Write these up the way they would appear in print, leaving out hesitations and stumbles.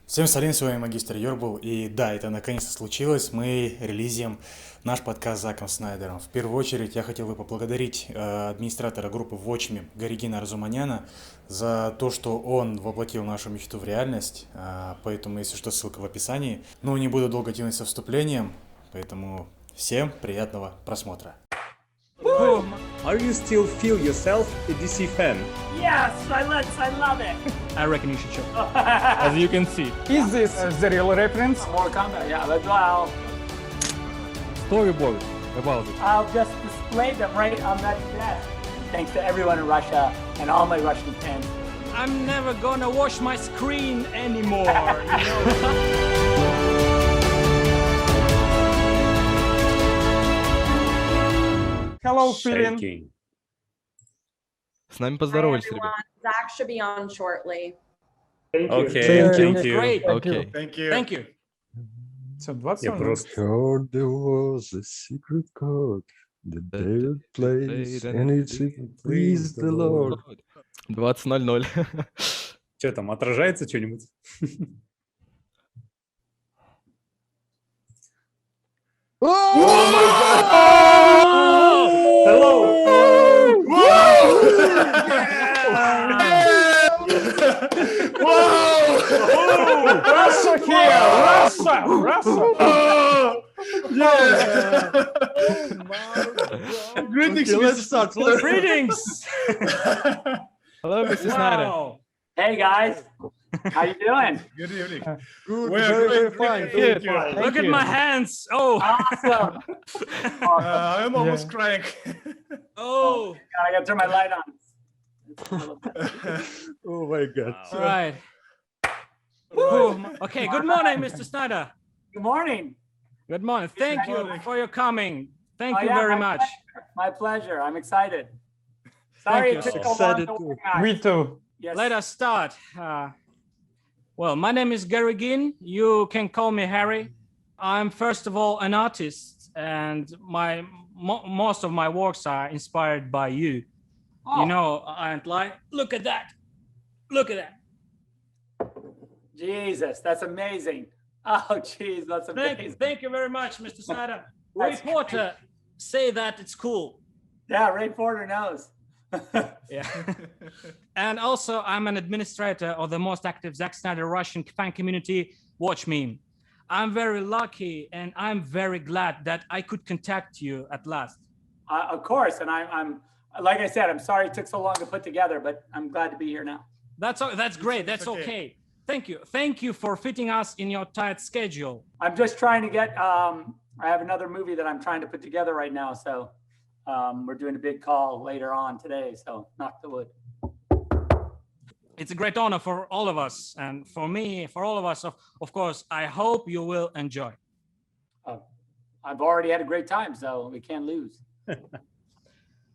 Всем салют, с вами магистр Йорбул, и да, это наконец-то случилось, мы релизим наш подкаст с Заком Снайдером. В первую очередь я хотел бы поблагодарить администратора группы «Вами» Гарегина Арзуманяна за то, что он воплотил нашу мечту в реальность, поэтому, если что, ссылка в описании. Но не буду долго тянуть со вступлением, поэтому всем приятного просмотра. Are you still feel yourself a DC fan? Yes, I love it. I reckon you should show. As you can see. Is this the real reference? More Kombat, yeah, but well, Storyboard about it. I'll just display them right on that desk. Thanks to everyone in Russia and all my Russian fans. I'm never gonna wash my screen anymore, you know? Hello, feeling. Shaking. С нами поздоровались, Hi, ребят. everyone. Zach should be on shortly. Thank you. Okay, thank you. Great. Окей. Thank you. Все, 20 Я минут. просто... Heard there was a secret chord that David plays, and it pleased the Lord. 20:00. Что там, отражается что-нибудь? Russia here! Russia! Greetings, let's start. Greetings. Hello, Mr. Snyder. Wow. Hey guys, how you doing? Good evening. Good, We're fine. Thank you. Look at my hands. Oh. Awesome. I'm almost crying. Oh. God, I gotta turn my light on. Oh my God. All right. Ooh, okay. Good morning, Mr. Snyder. Good morning. Good morning. Thank you for your coming. Thank Oh, you yeah, very my much. pleasure. My pleasure. I'm excited. Sorry you. it took so long Excited to too. organize. We too. Yes. Let us start. Well, my name is Garregin. You can call me Harry. I'm first of all an artist, and most of my works are inspired by you. Oh, You know, and like, look at that. Look at that. Jesus, that's amazing. Oh, geez, that's amazing. Thank you very much, Mr. Snyder. That's Reporter, say that it's cool. Yeah, Ray Porter knows. Yeah. And also, I'm an administrator of the most active Zack Snyder Russian fan community, Watch Meme. I'm very lucky, and I'm very glad that I could contact you at last. Of course, and I'm like I said, I'm sorry it took so long to put together, but I'm glad to be here now. That's great. That's okay. okay. Thank you for fitting us in your tight schedule. I'm just trying to get. I have another movie that I'm trying to put together right now, so we're doing a big call later on today. So knock the wood. It's a great honor for all of us, and for me, for all of us. Of course, I hope you will enjoy. I've already had a great time, so we can't lose.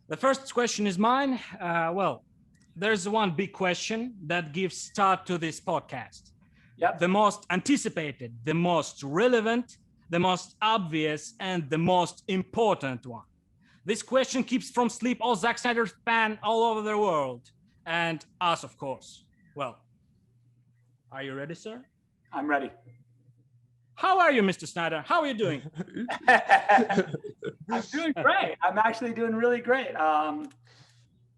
The first question is mine. Well, there's one big question that gives start to this podcast. Yep. The most anticipated, the most relevant, the most obvious, and the most important one. This question keeps from sleep all Zack Snyder fans all over the world, and us, of course. Well, are you ready, sir? I'm ready. How are you, Mr. Snyder? How are you doing? I'm doing great. I'm actually doing really great.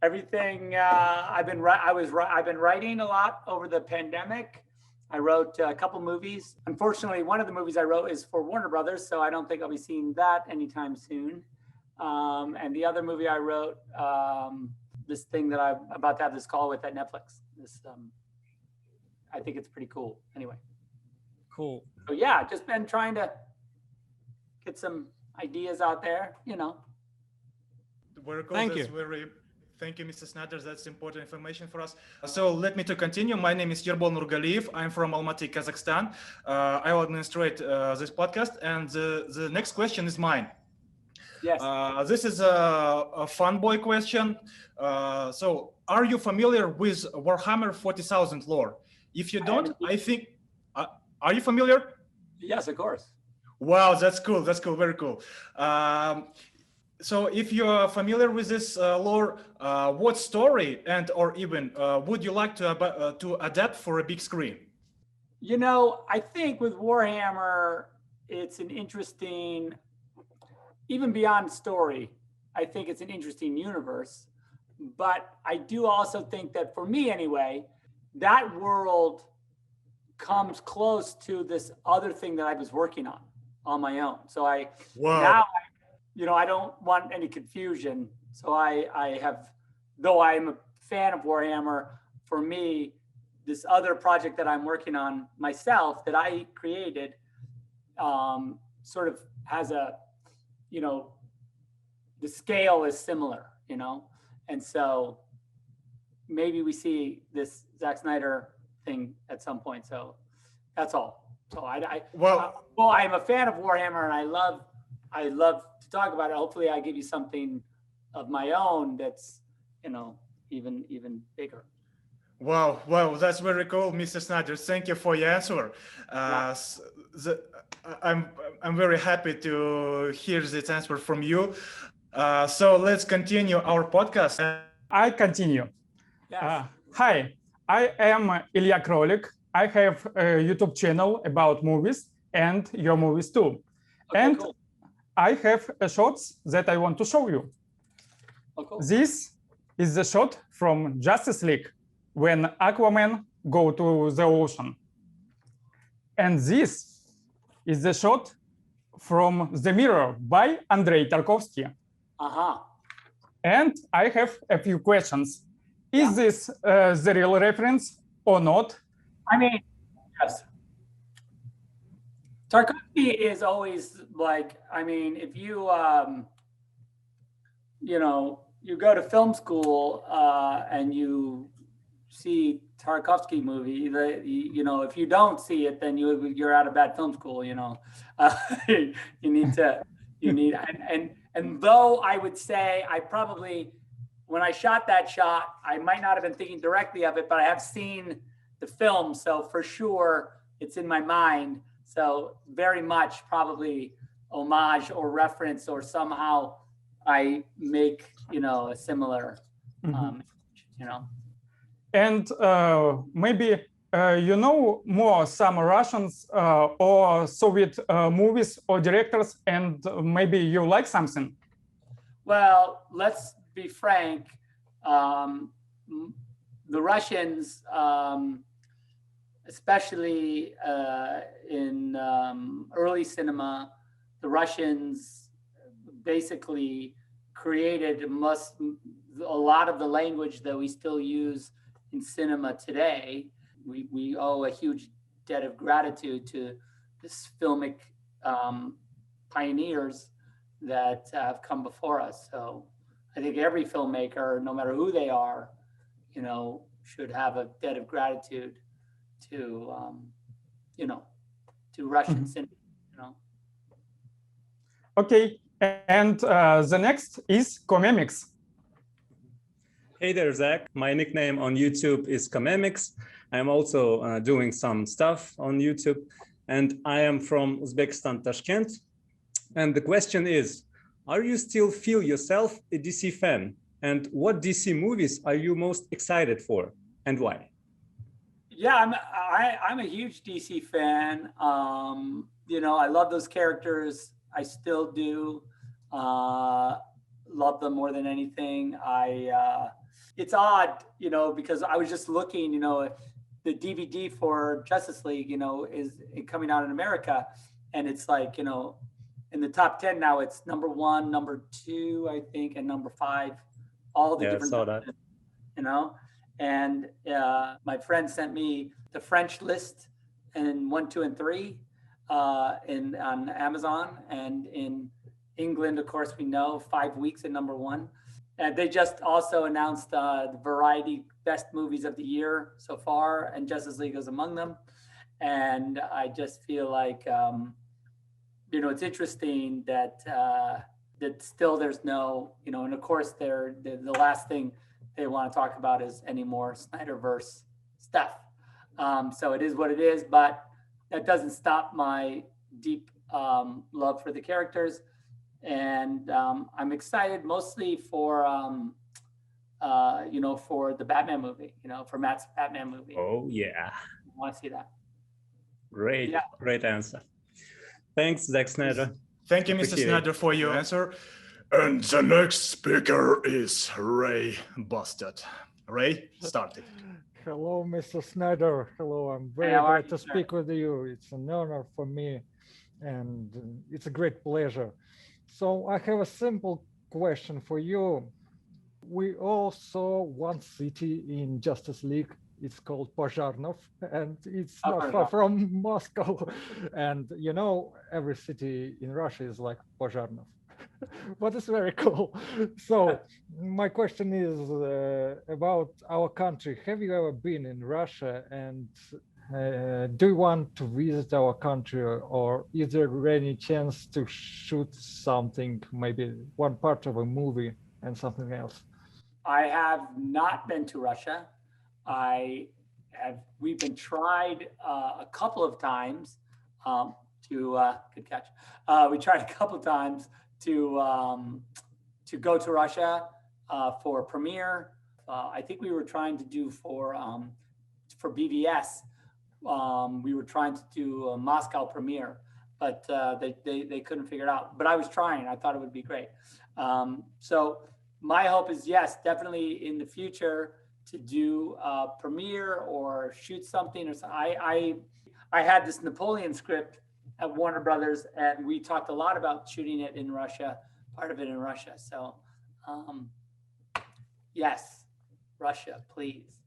Everything I've been writing a lot over the pandemic. I wrote a couple movies. Unfortunately, one of the movies I wrote is for Warner Brothers, so I don't think I'll be seeing that anytime soon. And the other movie I wrote, this thing that I'm about to have this call with at Netflix. I think it's pretty cool. Anyway. Cool. So yeah, just been trying to get some ideas out there, you know. Thank you. Thank you, Mr. Snyder. That's important information for us. So let me to continue. My name is Yerbol Nurgaliyev. I'm from Almaty, Kazakhstan. I will administrate this podcast. And the next question is mine. Yes. This is a fanboy question. So are you familiar with Warhammer 40,000 lore? If you don't, I think... are you familiar? Yes, of course. Wow, that's cool. That's cool. Very cool. So if you're familiar with this lore, what story and or even would you like to adapt for a big screen? You know, I think with Warhammer, it's an interesting, even beyond story, I think it's an interesting universe. But I do also think that for me anyway, that world comes close to this other thing that I was working on my own. So now, you know, I don't want any confusion. So I have, though I'm a fan of Warhammer, for me, this other project that I'm working on myself that I created sort of has a, you know, the scale is similar, you know? And so maybe we see this Zack Snyder thing at some point. So that's all. So well, I'm a fan of Warhammer and I love to talk about it. Hopefully I give you something of my own that's, you know, even bigger. Wow, that's very cool, Mr. Snyder. Thank you for your answer. I'm very happy to hear this answer from you. So let's continue our podcast. I continue. Yes. Hi, I am Илье Кролиku. I have a YouTube channel about movies and your movies too. Okay, and cool. I have a shots that I want to show you. Oh, cool. This is the shot from Justice League when Aquaman go to the ocean. And this is the shot from The Mirror by Andrei Tarkovsky. Uh-huh. And I have a few questions. Is this the real reference or not? I mean, yes. Tarkovsky is always like, I mean, if you, you know, you go to film school and you see Tarkovsky movie, you know, if you don't see it, then you're out of bad film school, you know. You need, and though I would say I probably, when I shot that shot, I might not have been thinking directly of it, but I have seen the film. So for sure it's in my mind. So very much probably homage or reference, or somehow I make, you know, a similar, you know. And maybe you know more some Russians or Soviet movies or directors, and maybe you like something. Well, let's be frank. The Russians, especially in early cinema, the Russians basically created a lot of the language that we still use in cinema today. We owe a huge debt of gratitude to this filmic pioneers that have come before us. So I think every filmmaker, no matter who they are, you know, should have a debt of gratitude to, you know, to Russian cinema, you know. Okay, and the next is Comemix. Hey there, Zach. My nickname on YouTube is Komemix. I'm also doing some stuff on YouTube, and I am from Uzbekistan, Tashkent. And the question is, are you still feel yourself a DC fan? And what DC movies are you most excited for, and why? Yeah, I'm a huge DC fan. You know, I love those characters. I still do. Love them more than anything. It's odd, you know, because I was just looking, you know, the DVD for Justice League, you know, is coming out in America, and it's like, you know, in the top 10 now, it's number 1, number 2, I think, and number 5, all the different, I saw that. You know, and my friend sent me the French list and 1, 2, and 3 on Amazon, and in England, of course, we know 5 weeks at number 1. And they just also announced the Variety Best Movies of the Year so far, and Justice League is among them. And I just feel like, you know, it's interesting that that still there's no, you know, and of course the last thing they want to talk about is any more Snyderverse stuff. So it is what it is, but that doesn't stop my deep love for the characters. And I'm excited mostly for, you know, for the Batman movie, you know, for Matt's Batman movie. Oh, yeah. I want to see that. Great, great answer. Thanks, Zack Snyder. Thank you, Mr. Appreciate it. Snyder, for your answer. And the next speaker is Ray Busted. Ray, start it. Hello, Mr. Snyder. Hello, I'm very glad to speak with you. It's an honor for me, and it's a great pleasure. So I have a simple question for you. We all saw one city in Justice League. It's called Pozharnov, and it's not far from Moscow. And you know, every city in Russia is like Pozharnov. But it's very cool. So my question is about our country. Have you ever been in Russia, and do you want to visit our country, or is there any chance to shoot something, maybe one part of a movie and something else? I have not been to Russia. We've been tried a couple of times good catch. We tried a couple of times to go to Russia for a premiere. I think we were trying to do for BVS. We were trying to do a Moscow premiere, but they couldn't figure it out. But I was trying. I thought it would be great. So my hope is, yes, definitely in the future to do a premiere or shoot something. Or I had this Napoleon script at Warner Brothers, and we talked a lot about shooting it in Russia, part of it in Russia. So yes, Russia, please.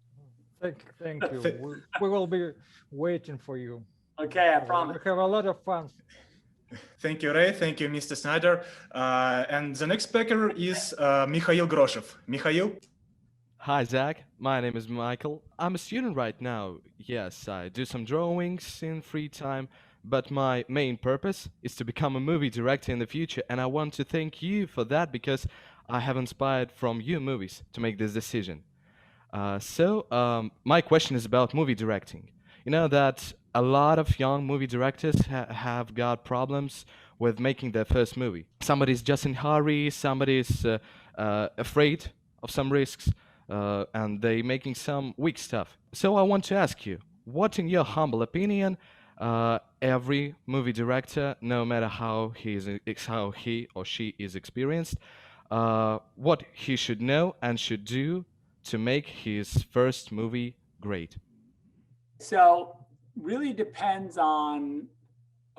Thank you. We will be waiting for you. Okay, I promise. We have a lot of fun. Thank you, Ray. Thank you, Mr. Snyder. And the next speaker is Mikhail Groshev. Mikhail? Hi, Zach. My name is Michael. I'm a student right now. Yes, I do some drawings in free time, but my main purpose is to become a movie director in the future, and I want to thank you for that because I have inspired from your movies to make this decision. My question is about movie directing. You know that a lot of young movie directors have got problems with making their first movie. Somebody's just in a hurry, somebody's afraid of some risks, and they making some weak stuff. So I want to ask you, what in your humble opinion, every movie director, no matter how he or she is experienced, what he should know and should do to make his first movie great? So really depends on,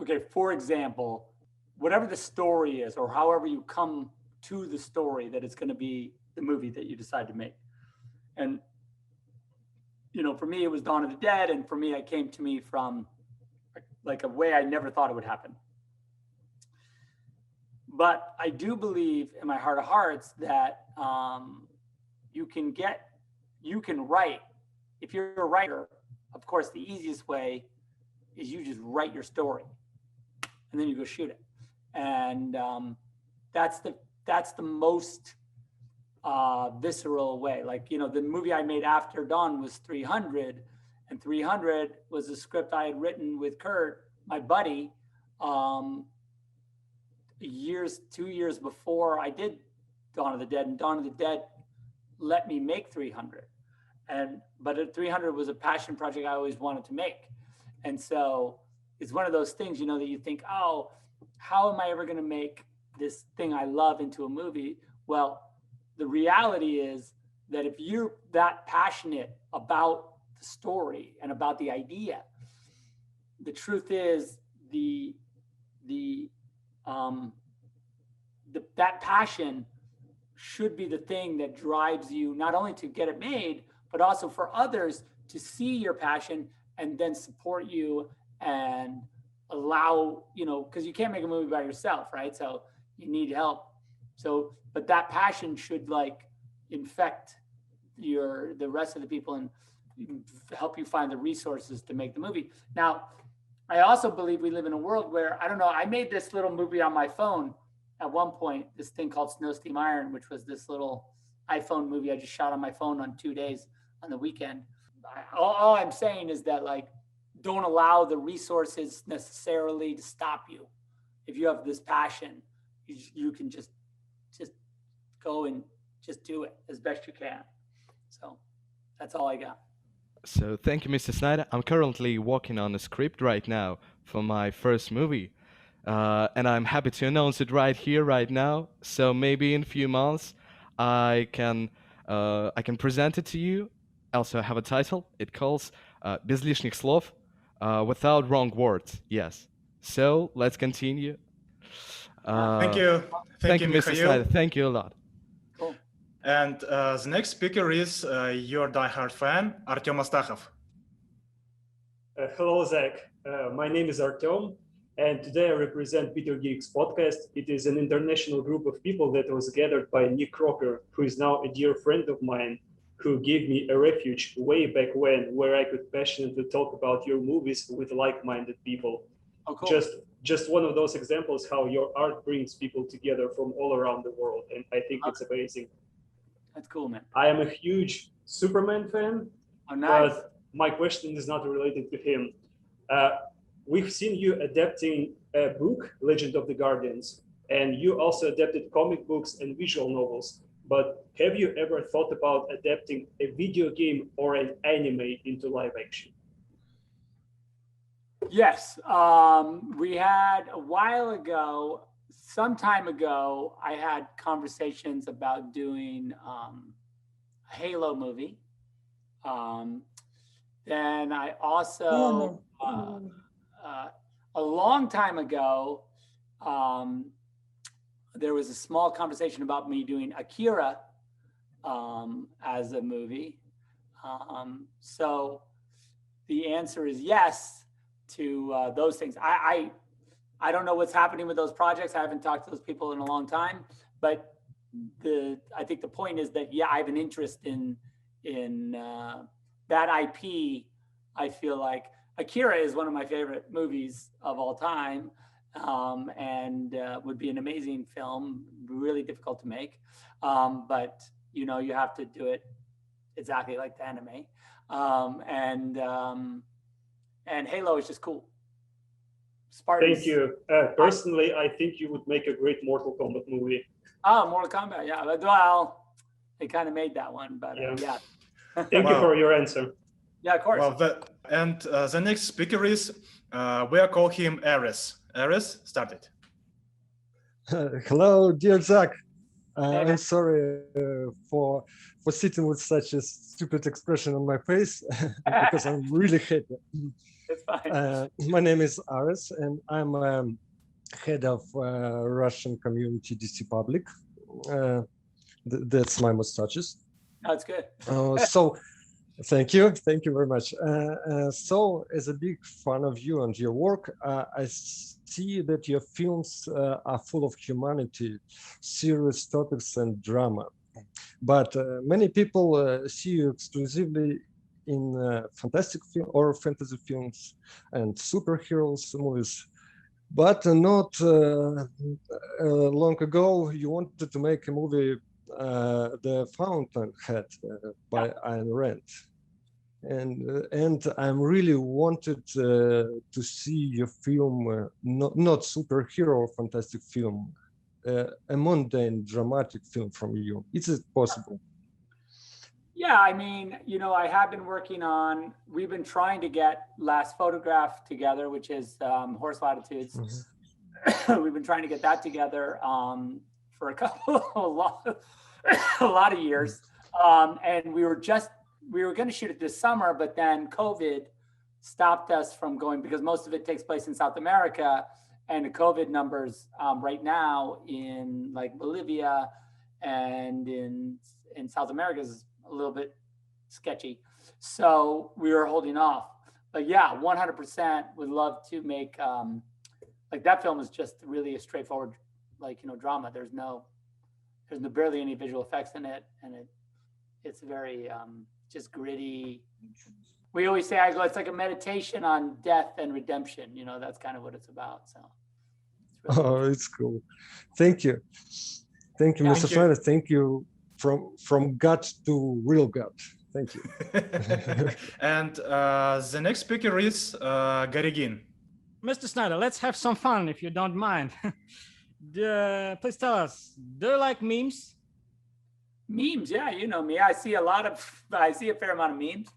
okay, for example, whatever the story is, or however you come to the story that it's going to be the movie that you decide to make. And, you know, for me, it was Dawn of the Dead. And for me, it came to me from like a way I never thought it would happen. But I do believe in my heart of hearts that you can write. If you're a writer, of course, the easiest way is you just write your story and then you go shoot it. And that's the most visceral way. Like, you know, the movie I made after Dawn was 300, and 300 was a script I had written with Kurt, my buddy, 2 years before I did Dawn of the Dead, and Dawn of the Dead let me make 300. But 300 was a passion project I always wanted to make. And so it's one of those things, you know, that you think, oh, how am I ever going to make this thing I love into a movie? Well, the reality is that if you're that passionate about the story and about the idea, the truth is that passion should be the thing that drives you not only to get it made, but also for others to see your passion and then support you and allow, you know, because you can't make a movie by yourself, right? So you need help. So, but that passion should like infect the rest of the people and help you find the resources to make the movie. Now, I also believe we live in a world where, I don't know, I made this little movie on my phone at one point, this thing called Snow Steam Iron, which was this little iPhone movie I just shot on my phone on 2 days on the weekend. All I'm saying is that, like, don't allow the resources necessarily to stop you. If you have this passion, you can just go and just do it as best you can. So that's all I got. So thank you, Mr. Snyder. I'm currently working on a script right now for my first movie. And I'm happy to announce it right here, right now. So maybe in a few months, I can present it to you. Also, I have a title. It calls "Без лишних слов," without wrong words. Yes. So let's continue. Thank you. Thank you, Mr. Mikhail. Snyder. Thank you a lot. Cool. And the next speaker is your diehard fan, Artyom Astachov. Hello, Zach. My name is Artyom, and today I represent Peter Geeks Podcast. It is an international group of people that was gathered by Nick Crocker, who is now a dear friend of mine, who gave me a refuge way back when, where I could passionately talk about your movies with like-minded people. Oh, cool. Just one of those examples how your art brings people together from all around the world, and I think it's amazing. That's cool, man. I am a huge Superman fan. Oh, nice. But my question is not related to him. We've seen you adapting a book, Legend of the Guardians, and you also adapted comic books and visual novels. But have you ever thought about adapting a video game or an anime into live action? Yes, we had a while ago, some time ago, I had conversations about doing a Halo movie. Then I also, a long time ago, there was a small conversation about me doing Akira as a movie. So the answer is yes to those things. I don't know what's happening with those projects. I haven't talked to those people in a long time, but I think the point is that, yeah, I have an interest in that IP. I feel like Akira is one of my favorite movies of all time, and would be an amazing film, really difficult to make. But you know, you have to do it exactly like the anime. And Halo is just cool. Spartans. Thank you. Personally, I think you would make a great Mortal Kombat movie. Oh, Mortal Kombat, yeah. Well, they kind of made that one, but yeah. Thank you for your answer. Yeah, of course. Well, the next speaker is, we'll call him Ares. Ares, start it. Hello, dear Zach. I'm sorry for sitting with such a stupid expression on my face because I'm really happy. It's fine. My name is Ares, and I'm head of Russian community DC Public. That's my mustaches. That's good. So, thank you very much. So, as a big fan of you and your work, I see that your films are full of humanity, serious topics, and drama. But many people see you exclusively in fantastic or fantasy films and superheroes movies. But not long ago, you wanted to make a movie, The Fountainhead by Ayn Rand. And I'm really wanted to see your film, not superhero or fantastic film, a mundane, dramatic film from you. Is it possible? Yeah, I mean, you know, I have been we've been trying to get Last Photograph together, which is Horse Latitudes. Mm-hmm. We've been trying to get that together for a lot of years. And we were going to shoot it this summer, but then COVID stopped us from going because most of it takes place in South America. And the COVID numbers right now in like Bolivia and in South America is a little bit sketchy. So we were holding off. But yeah, 100% would love to make, like that film is just really a straightforward, like, you know, drama. There's barely any visual effects in it. And it's very just gritty. We always say, it's like a meditation on death and redemption. You know, that's kind of what it's about. So. It's really it's cool. Thank you. Thank you, Mr. Snyder. Thank you from gut to real gut. Thank you. And the next speaker is Garigin. Mr. Snyder, let's have some fun if you don't mind. Please tell us, do you like memes? Memes, yeah, you know me. I see a fair amount of memes.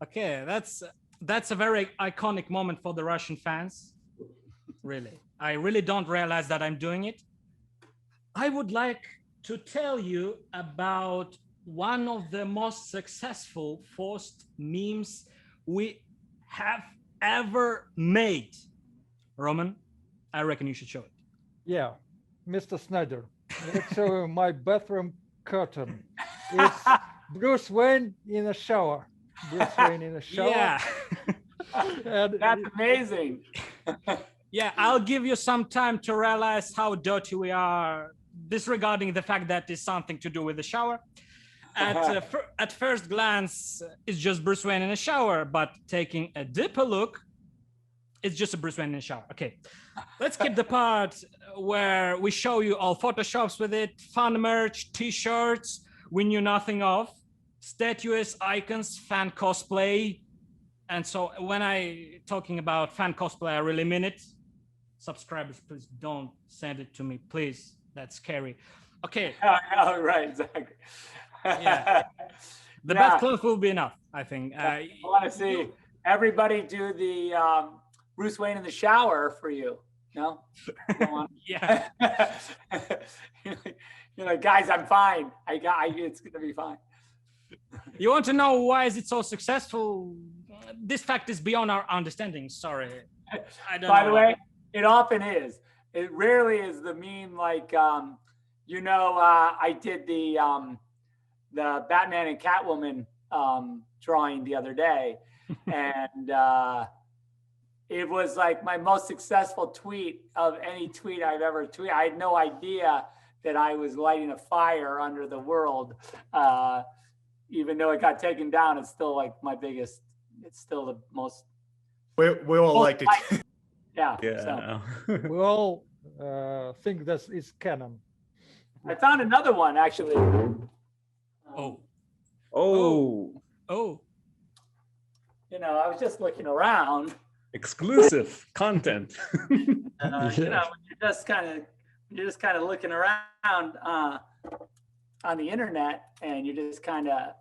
Okay, that's a very iconic moment for the Russian fans. Really, I really don't realize that I'm doing it. I would like to tell you about one of the most successful forced memes we have ever made. Roman, I reckon you should show it. Yeah, Mr. Snyder, let's show you my bathroom curtain. It's Bruce Wayne in a shower. Bruce Wayne in a shower. Yeah. And That's amazing. Yeah, I'll give you some time to realize how dirty we are, disregarding the fact that it's something to do with the shower. At first glance, it's just Bruce Wayne in a shower, but taking a deeper look, it's just a Bruce Wayne in a shower. Okay, let's keep the part where we show you all Photoshops with it, fun merch, t-shirts we knew nothing of, statues, icons, fan cosplay. And so when I talking about fan cosplay, I really mean it. Subscribers, please don't send it to me, please. That's scary. Okay. Oh, right, exactly. Yeah. The best clothes will be enough, I think. I want to see everybody do the Bruce Wayne in the shower for you. No? Yeah. You're like, guys, I'm fine. It's going to be fine. You want to know why is it so successful? This fact is beyond our understanding. Sorry. I don't know. By the way, it often is. It rarely is the meme like, I did the Batman and Catwoman drawing the other day. And it was like my most successful tweet of any tweet I've ever tweeted. I had no idea that I was lighting a fire under the world. Even though it got taken down, it's still like it's still the most. We all liked it. Yeah. Yeah. So. we all think that it's canon. I found another one actually. Oh. I was just looking around. Exclusive content. You're just kind of looking around on the internet, and you're just kind of,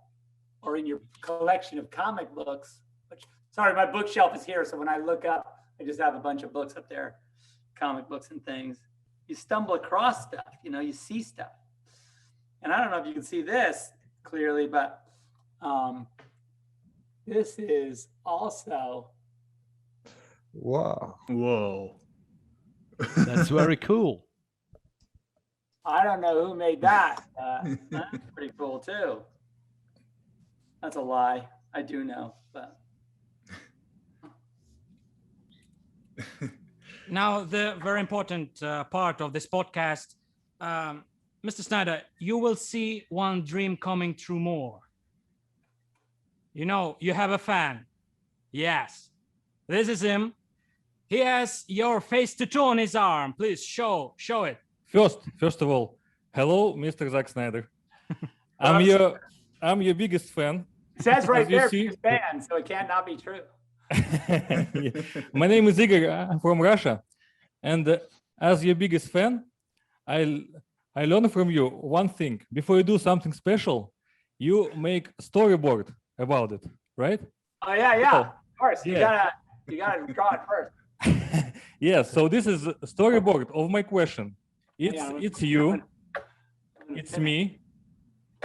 or in your collection of comic books. Sorry, my bookshelf is here, so when I look up, I just have a bunch of books up there, comic books and things. You stumble across stuff, you see stuff. And I don't know if you can see this clearly, but this is also. Wow. Whoa. That's very cool. I don't know who made that. That's pretty cool too. That's a lie. I do know, but. Now, the very important part of this podcast, Mr. Snyder, you will see one dream coming true more. You have a fan. Yes, this is him. He has your face tattoo on his arm. Please show it. First of all, hello, Mr. Zack Snyder. I'm your biggest fan. It says right there, biggest fan, so it cannot be true. Yeah. My name is Igor. I'm from Russia, and as your biggest fan, I learned from you one thing. Before you do something special, you make storyboard about it, right? Oh yeah, of course. Yeah. You gotta draw it first. Yeah. So this is a storyboard of my question. It's you. It's me.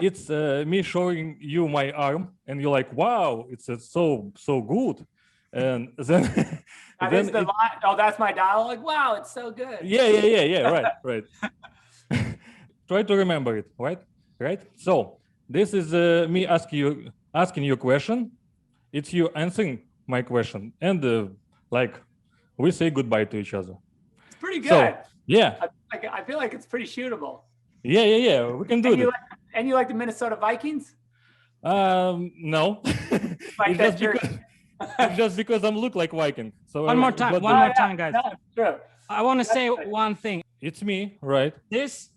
It's me showing you my arm, and you're like, "Wow, it's so good." And then is the line. Oh, that's my dialogue. Wow, it's so good. Yeah. Right. Try to remember it. Right. So this is me asking you a question. It's you answering my question, and we say goodbye to each other. It's pretty good. So, yeah. I feel like it's pretty shootable. Yeah. We can do it. And you like the Minnesota Vikings? No. It's just because I look like Viking. So one more time, guys. No, true. I want to say one thing. It's me, right? This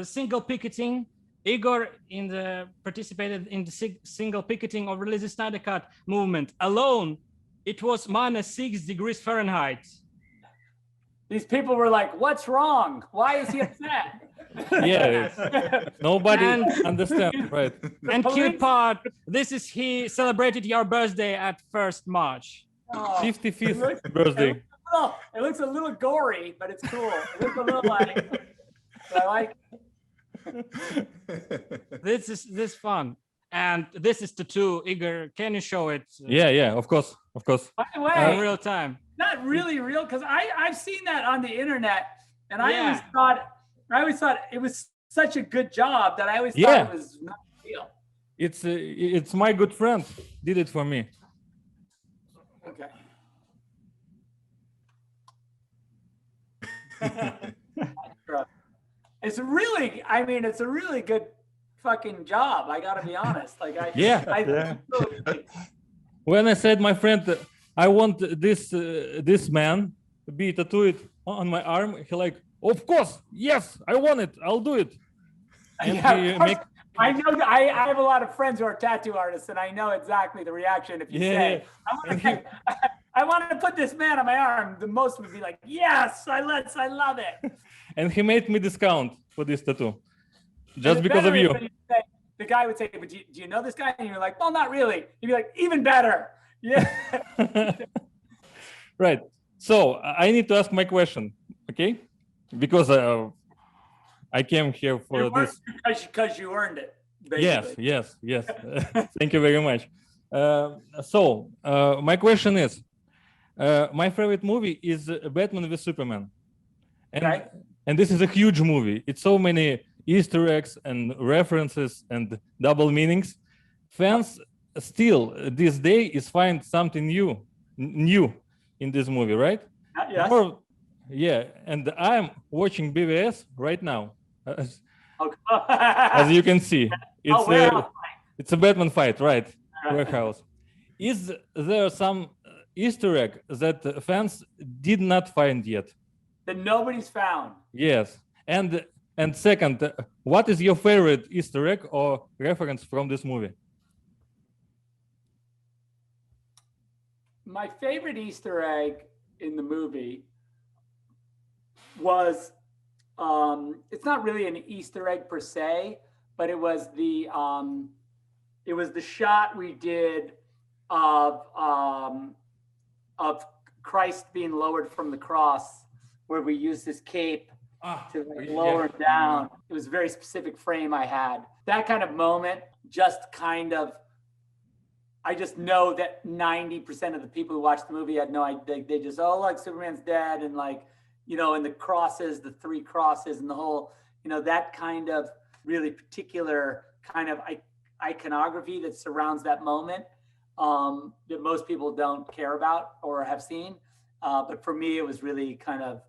single picketing, Igor participated in the single picketing of Release the Snyder Cut movement alone. It was -6 degrees Fahrenheit. These people were like, "What's wrong? Why is he upset?" Yeah, nobody understands, right? And cute part, this is he celebrated your birthday at 1st March. 55th birthday. It looks a little gory, but it's cool. It looks a little like, but I like. This is fun. And this is tattoo. Igor, can you show it? Yeah, of course. By the way, in real time. Not really real, because I've seen that on the internet, and I always thought it was such a good job that I always thought it was not real. It's my good friend did it for me. Okay. It's a really good fucking job. I gotta be honest. Like When I said my friend, I want this man be tattooed on my arm, he like, of course, yes, I want it. I'll do it. And I know that I have a lot of friends who are tattoo artists, and I know exactly the reaction if you say, I want to put this man on my arm. The most would be like, yes, I love it. And he made me discount for this tattoo, just because of you. The guy would say, but do you know this guy? And you're like, well, not really. He'd be like, even better. Yeah. Right. So I need to ask my question, okay? Because I came here for this. Because you earned it. Basically. Yes. Thank you very much. So my question is, my favorite movie is Batman v Superman. And this is a huge movie. It's so many Easter eggs and references and double meanings. Fans still this day is find something new in this movie, right? Yes. And I'm watching BVS right now. As you can see, it's a Batman fight, right? Warehouse. Is there some Easter egg that fans did not find yet? That nobody's found. Yes. And second, what is your favorite Easter egg or reference from this movie? My favorite Easter egg in the movie was, it's not really an Easter egg per se, but it was the shot we did of Christ being lowered from the cross, where we used his cape to lower him down. It was a very specific frame I had. That kind of moment just kind of, I just know that 90% of the people who watched the movie had no idea. They just, look, Superman's dead. And and the crosses, the 3 crosses and the whole, that kind of really particular kind of iconography that surrounds that moment that most people don't care about or have seen. But for me, it was really kind of,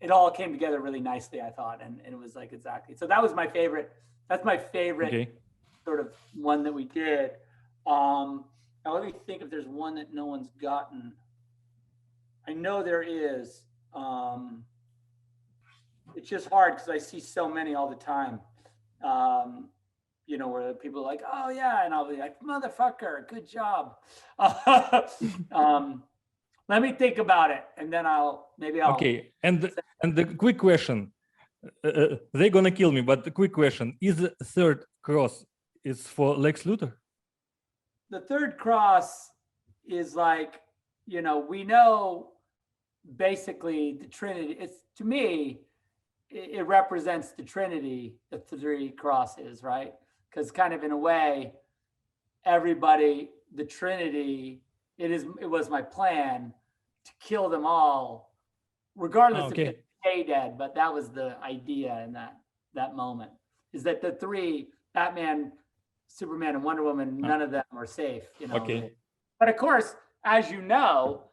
it all came together really nicely, I thought. And it was like, exactly. So that was my favorite. That's my favorite sort of one that we did. Now let me think if there's one that no one's gotten. I know there is. It's just hard because I see so many all the time. Where people are like, oh yeah, and I'll be like, motherfucker, good job. Let me think about it, and then I'll. Okay, and the quick question, they're gonna kill me, but the quick question: is the 3rd cross is for Lex Luthor? The 3rd cross is like, we know basically the Trinity. It's, to me, it represents the Trinity, the 3 crosses, right? Because kind of in a way, everybody, the Trinity, it was my plan to kill them all, regardless if they stay dead. But that was the idea in that moment, is that the 3, Batman, Superman, and Wonder Woman, none of them are safe. But of course, as you know,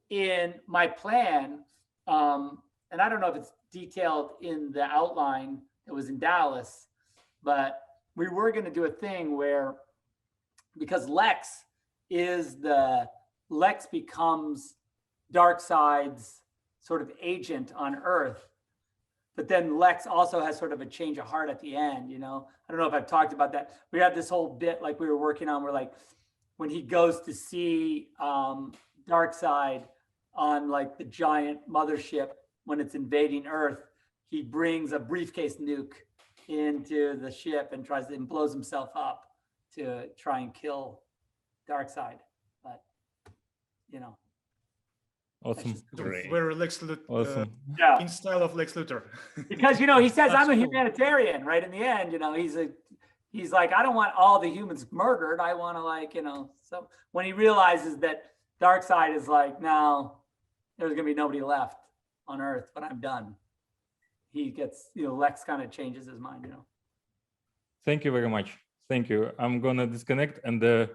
in my plan, and I don't know if it's detailed in the outline that was in Dallas, but we were going to do a thing where, because Lex becomes Darkseid's sort of agent on Earth, but then Lex also has sort of a change of heart at the end. I don't know if I've talked about that. We had this whole bit like we were working on where, like, when he goes to see Darkseid on like the giant mothership when it's invading Earth, he brings a briefcase nuke into the ship and tries to and blows himself up to try and kill Darkseid. But Awesome. Very Lex Luthor, Awesome. Yeah. in style of Lex Luthor. Because he says I'm a cool. humanitarian, right? In the end, he's like, I don't want all the humans murdered. I want to so when he realizes that Darkseid is like, no, there's gonna be nobody left on Earth when I'm done, he gets, Lex kind of changes his mind, Thank you very much. Thank you. I'm gonna disconnect, and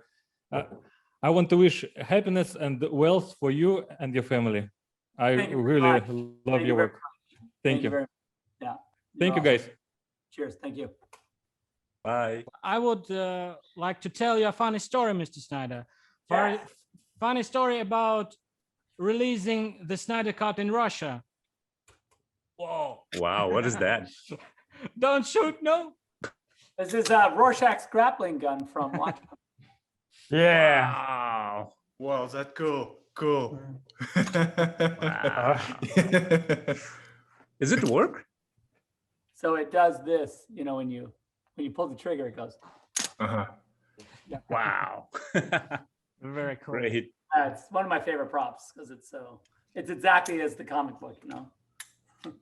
I want to wish happiness and wealth for you and your family. I really love your work. Thank you. very much. Yeah. Thank you, guys. Cheers. Thank you. Bye. I would like to tell you a funny story, Mr. Snyder. Funny story about releasing the Snyder Cut in Russia. Whoa. Wow, what is that? Don't shoot, no. This is Rorschach's grappling gun from Watchmen. Yeah. Wow. Wow, that's cool. Cool. Wow. Does it work? So it does this, when you pull the trigger, it goes. Uh-huh. Yeah. Wow. Very cool. Great. It's one of my favorite props because it's exactly as the comic book,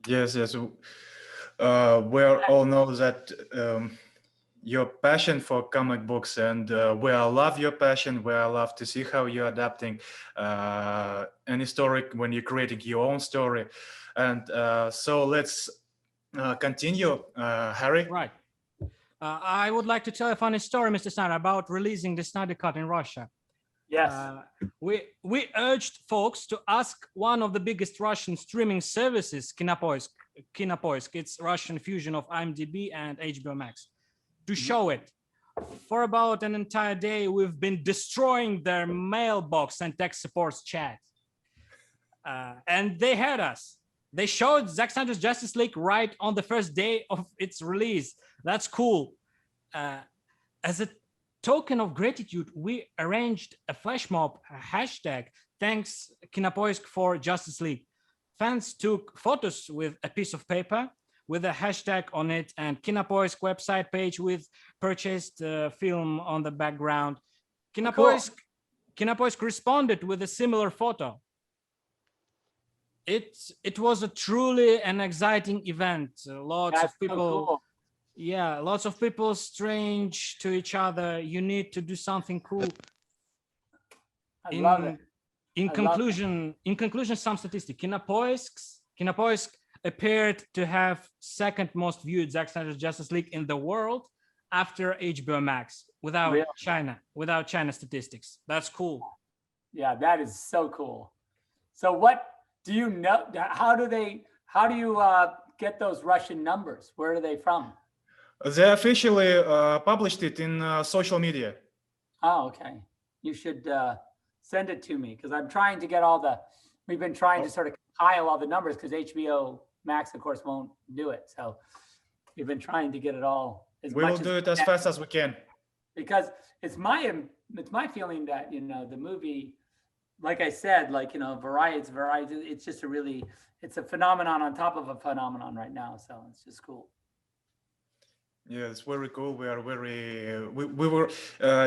Yes. We all know that your passion for comic books, and we all love your passion. We all love to see how you're adapting any story when you're creating your own story. And so let's continue, Harry. Right. I would like to tell a funny story, Mr. Snyder, about releasing the Snyder Cut in Russia. Yes. We urged folks to ask one of the biggest Russian streaming services, Kinopoisk, it's Russian fusion of IMDb and HBO Max, to show it. For about an entire day, we've been destroying their mailbox and tech supports chat. And they had us. They showed Zack Snyder's Justice League right on the first day of its release. That's cool. As a token of gratitude, we arranged a flash mob hashtag, thanks Kinopoisk for Justice League. Fans took photos with a piece of paper with a hashtag on it, and Kinopoisk website page with purchased film on the background. Kinopoisk responded with a similar photo. It was a truly an exciting event. Lots of people. So cool. Yeah, lots of people strange to each other. You need to do something cool. I love it. In conclusion, some statistics. Kinopoisk appeared to have second most viewed Zack Snyder's Justice League in the world after HBO Max without China statistics. That's cool. Yeah, that is so cool. So what do you know? How do you get those Russian numbers? Where are they from? They officially published it in social media. Oh, okay. You should send it to me because I'm trying to get we've been trying to sort of compile all the numbers because HBO Max, of course, won't do it. So we've been trying to get it all. We'll do it as fast as we can. Because it's my feeling that, the movie, like I said, variety, it's just it's a phenomenon on top of a phenomenon right now. So it's just cool. Yeah, it's very cool. We are we were,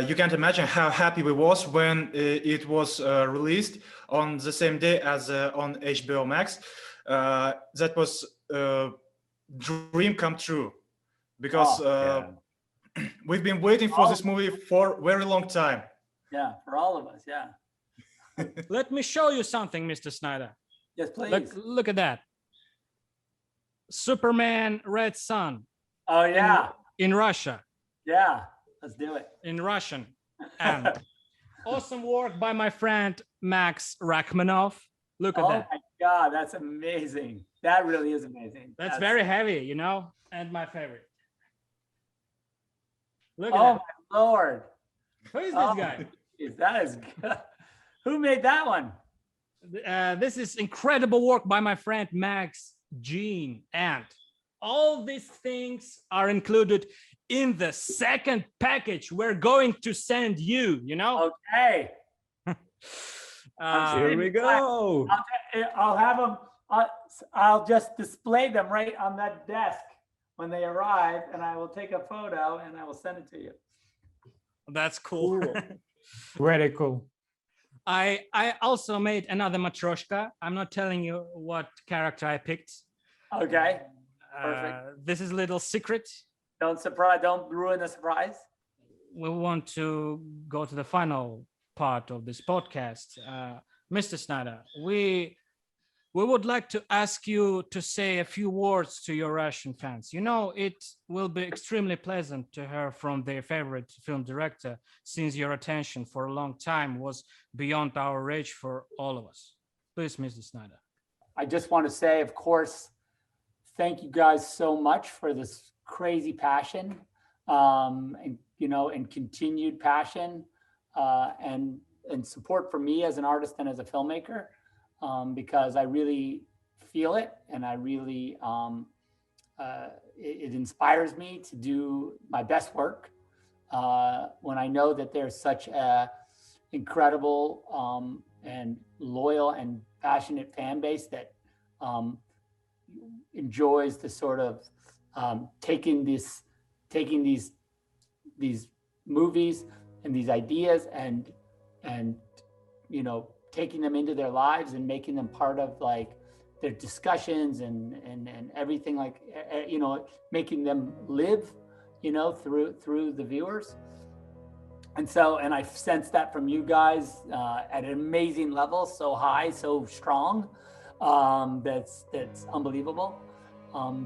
you can't imagine how happy we was when it was released on the same day as on HBO Max. That was dream come true because we've been waiting for this movie for a very long time. Yeah, for all of us, yeah. Let me show you something, Mr. Snyder. Yes, please. Look at that. Superman Red Sun. Oh, yeah. In Russia. Yeah, let's do it. In Russian. And awesome work by my friend Max Rachmanov. Look at that. Oh my God, that's amazing. That really is amazing. That's very heavy, and my favorite. Look at that. that. Oh my Lord. Who is this guy? That is good. Who made that one? This is incredible work by my friend Max Jean, and all these things are included in the second package we're going to send you, Okay. Here we go. I'll have them. I'll just display them right on that desk when they arrive, and I will take a photo and I will send it to you. That's cool. Very cool. I also made another matryoshka. I'm not telling you what character I picked. Okay. Perfect. This is a little secret. Don't ruin the surprise. We want to go to the final part of this podcast. Mr. Snyder, we would like to ask you to say a few words to your Russian fans. You know, it will be extremely pleasant to hear from their favorite film director, since your attention for a long time was beyond our reach for all of us. Please, Mr. Snyder. I just want to say, of course, thank you guys so much for this crazy passion, and continued passion, and support for me as an artist and as a filmmaker, because I really feel it, and I really it inspires me to do my best work when I know that there's such a incredible and loyal and passionate fan base that enjoys the sort of taking these movies and these ideas and taking them into their lives and making them part of like their discussions and everything, like making them live through the viewers. And I sense that from you guys at an amazing level, so high, so strong, that's unbelievable.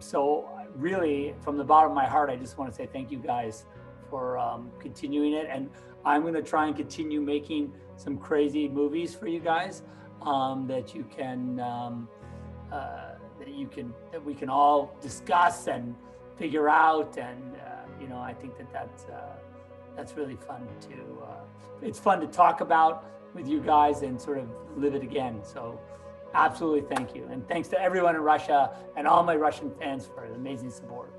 So really, from the bottom of my heart, I just want to say thank you guys for continuing it, and I'm going to try and continue making some crazy movies for you guys that we can all discuss and figure out, and I think that's really fun it's fun to talk about with you guys and sort of live it again. So absolutely thank you, and thanks to everyone in Russia and all my Russian fans for the amazing support.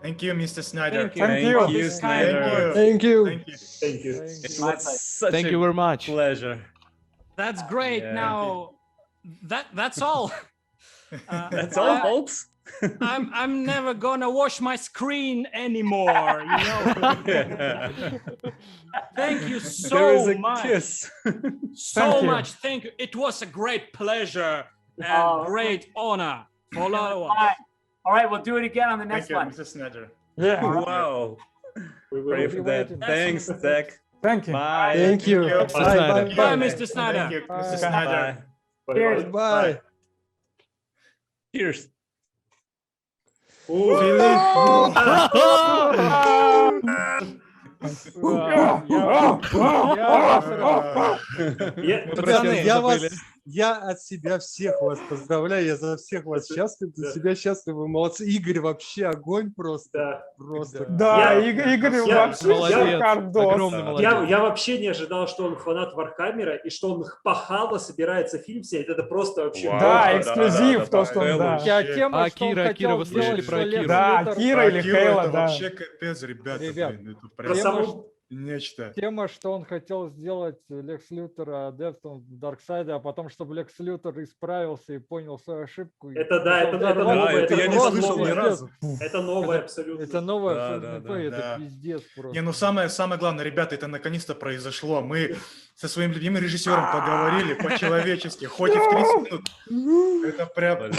Thank you, Mr. Snyder. Thank you, Snyder. Thank you. Thank you. It was such Thank a you very much. pleasure. That's great. Yeah. Now, that's all. That's all, folks. I'm never gonna wash my screen anymore. Thank you so much. Kiss. So much. Thank you. It was a great pleasure and great honor for all of us. All right, we'll do it again on the next one. Thank you, Mr. Snyder. Yeah. Wow. Pray for that. Thanks, Zach. Thank you. Bye. Thank you. Bye. Bye, Mr. Snyder. Thank you, Mr. Snyder. Bye. Cheers. Bye. Cheers. Я от себя всех вас поздравляю, я за всех вас счастлив, за себя счастлив, вы молодцы. Игорь вообще огонь просто. Да, Игорь вообще шикардос. Огромный молодец. Я вообще не ожидал, что он фанат Вархаммера и что он пахало собирается фильм снять. Это просто вообще... Да, эксклюзив, то, что он, да. Акира, вы слышали про Акиру? Да, Акира или Хейла, да. Вообще капец, ребята. Это Про нечто. Тема, что он хотел сделать Лекс Лютера адептом Дарксайда, а потом, чтобы Лекс Лютер исправился и понял свою ошибку. Это да, это новое. Это я не слышал ни разу. Это новое абсолютно. Это новое абсолютно, это пиздец просто. Не, ну самое главное, ребята, это наконец-то произошло. Мы со своим любимым режиссером поговорили по-человечески, хоть и в 30 минут. Это прям...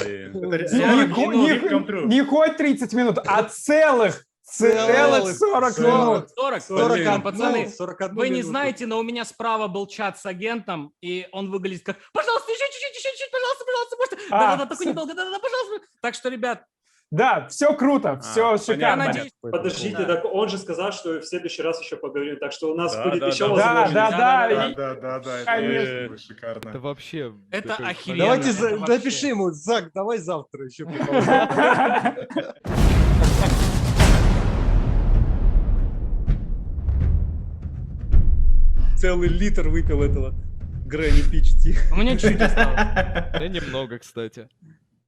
Не хоть 30 минут, а целых 40 минут. 40, пацаны, 41 вы не минуту. знаете, но у меня справа был чат с агентом, и он выглядит как: пожалуйста, еще чуть-чуть, пожалуйста, можно? Да, только недолго, да, пожалуйста. Так что, ребят, Да, все круто, все шикарно. я надеюсь... Подождите, так он же сказал, что в следующий раз еще поговорим, так что у нас будет еще Да, возможность. Да, Конечно. это шикарно. Это вообще... Это такой- охеренно. Давайте это вообще. напиши ему, Зак, давай завтра еще поговорим. Целый литр выпил этого Грэнни Пич. У меня чуть осталось. Да немного, кстати.